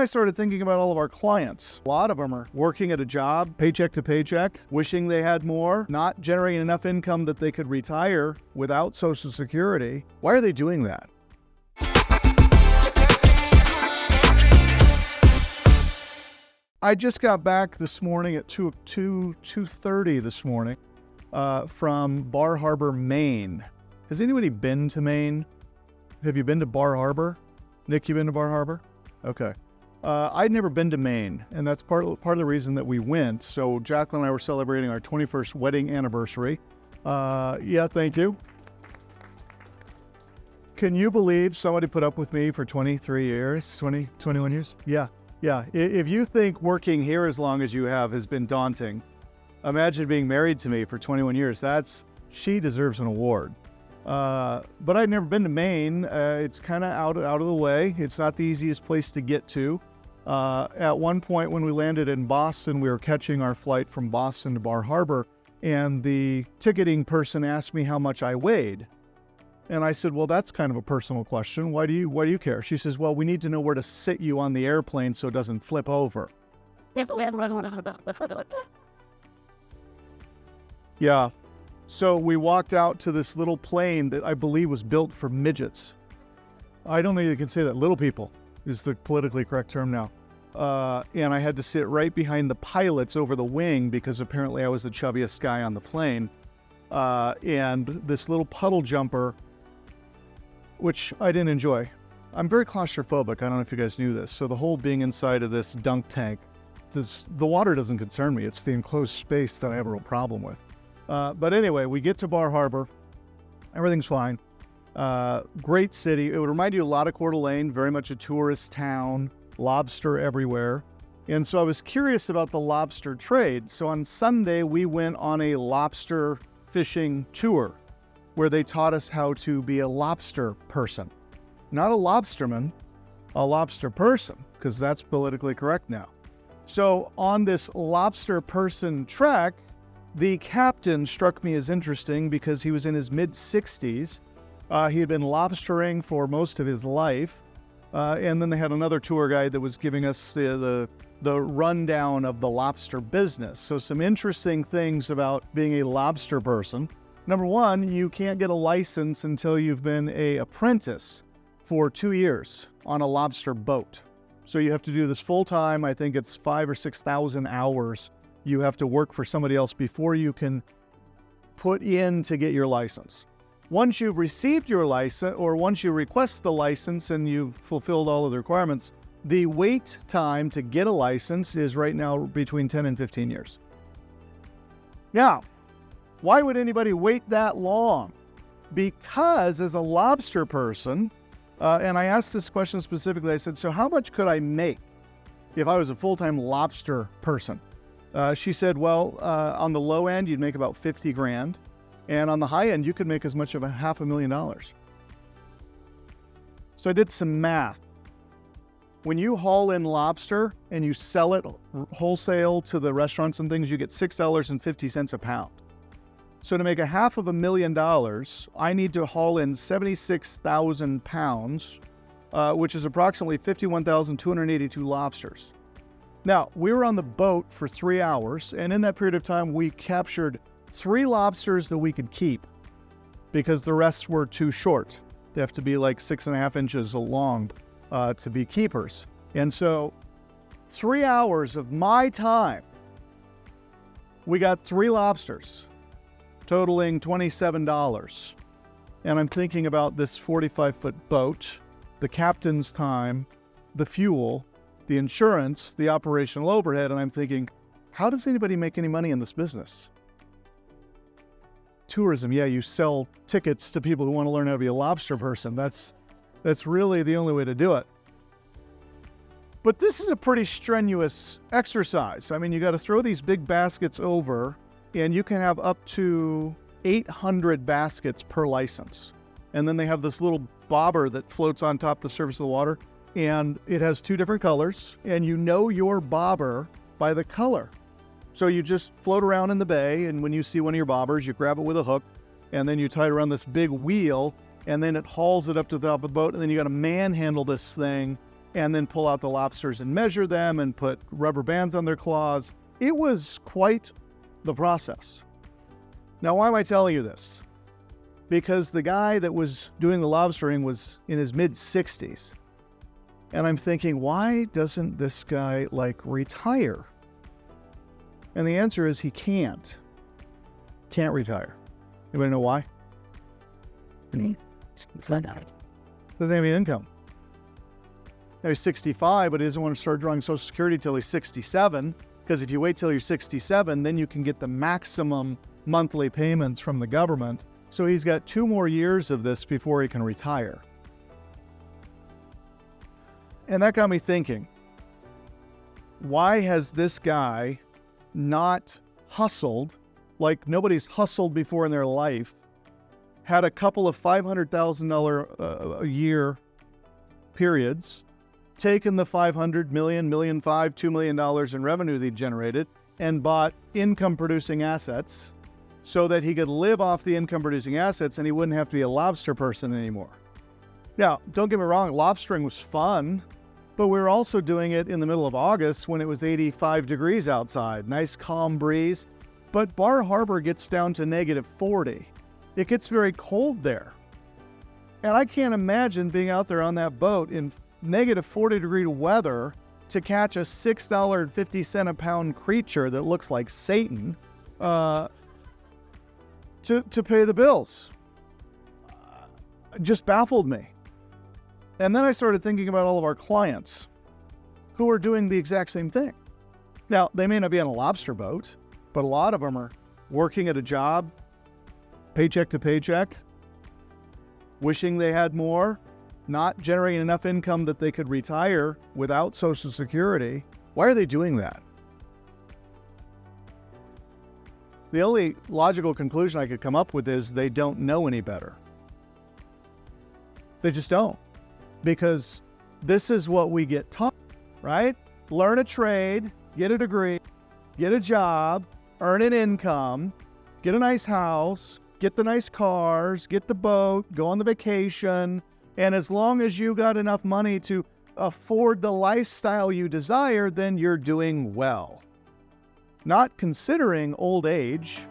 I started thinking about all of our clients. A lot of them are working at a job, paycheck to paycheck, wishing they had more, not generating enough income that they could retire without Social Security. Why are they doing that? I just got back this morning at 2:30 this morning from Bar Harbor, Maine. Has anybody been to Maine? Have you been to Bar Harbor? Nick, you been to Bar Harbor? Okay. I'd never been to Maine, and that's part of the reason that we went. So Jacqueline and I were celebrating our 21st wedding anniversary. Yeah, thank you. Can you believe somebody put up with me for 23 years, 21 years? Yeah. If you think working here as long as you have has been daunting, imagine being married to me for 21 years. She deserves an award. But I'd never been to Maine. It's kind of out of the way. It's not the easiest place to get to. At one point when we landed in Boston, we were catching our flight from Boston to Bar Harbor, and the ticketing person asked me how much I weighed. And I said, well, that's kind of a personal question. Why do you care? She says, well, we need to know where to sit you on the airplane so it doesn't flip over. Yeah. So we walked out to this little plane that I believe was built for midgets. I don't know if you can say that. Little people is the politically correct term now. And I had to sit right behind the pilots over the wing because apparently I was the chubbiest guy on the plane. And this little puddle jumper, which I didn't enjoy. I'm very claustrophobic. I don't know if you guys knew this. So the whole being inside of this dunk tank, the water doesn't concern me. It's the enclosed space that I have a real problem with. But anyway, we get to Bar Harbor. Everything's fine. Great city. It would remind you a lot of Coeur d'Alene, very much a tourist town, lobster everywhere. And so I was curious about the lobster trade. So on Sunday, we went on a lobster fishing tour where they taught us how to be a lobster person. Not a lobsterman, a lobster person, because that's politically correct now. So on this lobster person trek, the captain struck me as interesting because he was in his mid-60s. He had been lobstering for most of his life. And then they had another tour guide that was giving us the rundown of the lobster business. So some interesting things about being a lobster person. Number one, you can't get a license until you've been an apprentice for 2 years on a lobster boat. So you have to do this full time. I think it's 5,000 or 6,000 hours. You have to work for somebody else before you can put in to get your license. Once you've received your license, or once you request the license and you've fulfilled all of the requirements, the wait time to get a license is right now between 10 and 15 years. Now, why would anybody wait that long? Because as a lobster person, and I asked this question specifically, I said, so how much could I make if I was a full-time lobster person? She said, well, on the low end, you'd make about 50 grand. And on the high end, you could make as much of $500,000. So I did some math. When you haul in lobster and you sell it wholesale to the restaurants and things, you get $6.50 a pound. So to make $500,000, I need to haul in 76,000 pounds, which is approximately 51,282 lobsters. Now, we were on the boat for 3 hours, and in that period of time, we captured 3 lobsters that we could keep because the rest were too short. They have to be like 6.5 inches long to be keepers. And so 3 hours of my time, we got 3 lobsters, totaling $27. And I'm thinking about this 45-foot boat, the captain's time, the fuel, the insurance, the operational overhead, and I'm thinking, how does anybody make any money in this business? Tourism, yeah, you sell tickets to people who want to learn how to be a lobster person. That's really the only way to do it. But this is a pretty strenuous exercise. I mean, you got to throw these big baskets over, and you can have up to 800 baskets per license. And then they have this little bobber that floats on top of the surface of the water, and it has 2 different colors, and you know your bobber by the color. So you just float around in the bay, and when you see one of your bobbers, you grab it with a hook, and then you tie it around this big wheel, and then it hauls it up to the top of the boat, and then you got to manhandle this thing and then pull out the lobsters and measure them and put rubber bands on their claws. It was quite the process. Now, why am I telling you this? Because the guy that was doing the lobstering was in his mid-60s. And I'm thinking, why doesn't this guy retire? And the answer is he can't. Can't retire. Anybody know why? Doesn't have any income. Now he's 65, but he doesn't want to start drawing Social Security till he's 67, because if you wait till you're 67, then you can get the maximum monthly payments from the government. So he's got 2 more years of this before he can retire. And that got me thinking, why has this guy not hustled like nobody's hustled before in their life, had a couple of $500,000 a year periods, taken the $500 million, $1.5 million, $2 million in revenue they generated, and bought income-producing assets so that he could live off the income-producing assets and he wouldn't have to be a lobster person anymore. Now, don't get me wrong, lobstering was fun, but we were also doing it in the middle of August when it was 85 degrees outside, nice calm breeze. But Bar Harbor gets down to -40. It gets very cold there. And I can't imagine being out there on that boat in -40-degree weather to catch a $6.50 a pound creature that looks like Satan to pay the bills. It just baffled me. And then I started thinking about all of our clients who are doing the exact same thing. Now, they may not be on a lobster boat, but a lot of them are working at a job, paycheck to paycheck, wishing they had more, not generating enough income that they could retire without Social Security. Why are they doing that? The only logical conclusion I could come up with is they don't know any better. They just don't. Because this is what we get taught, right? Learn a trade, get a degree, get a job, earn an income, get a nice house, get the nice cars, get the boat, go on the vacation, and as long as you got enough money to afford the lifestyle you desire, then you're doing well. Not considering old age,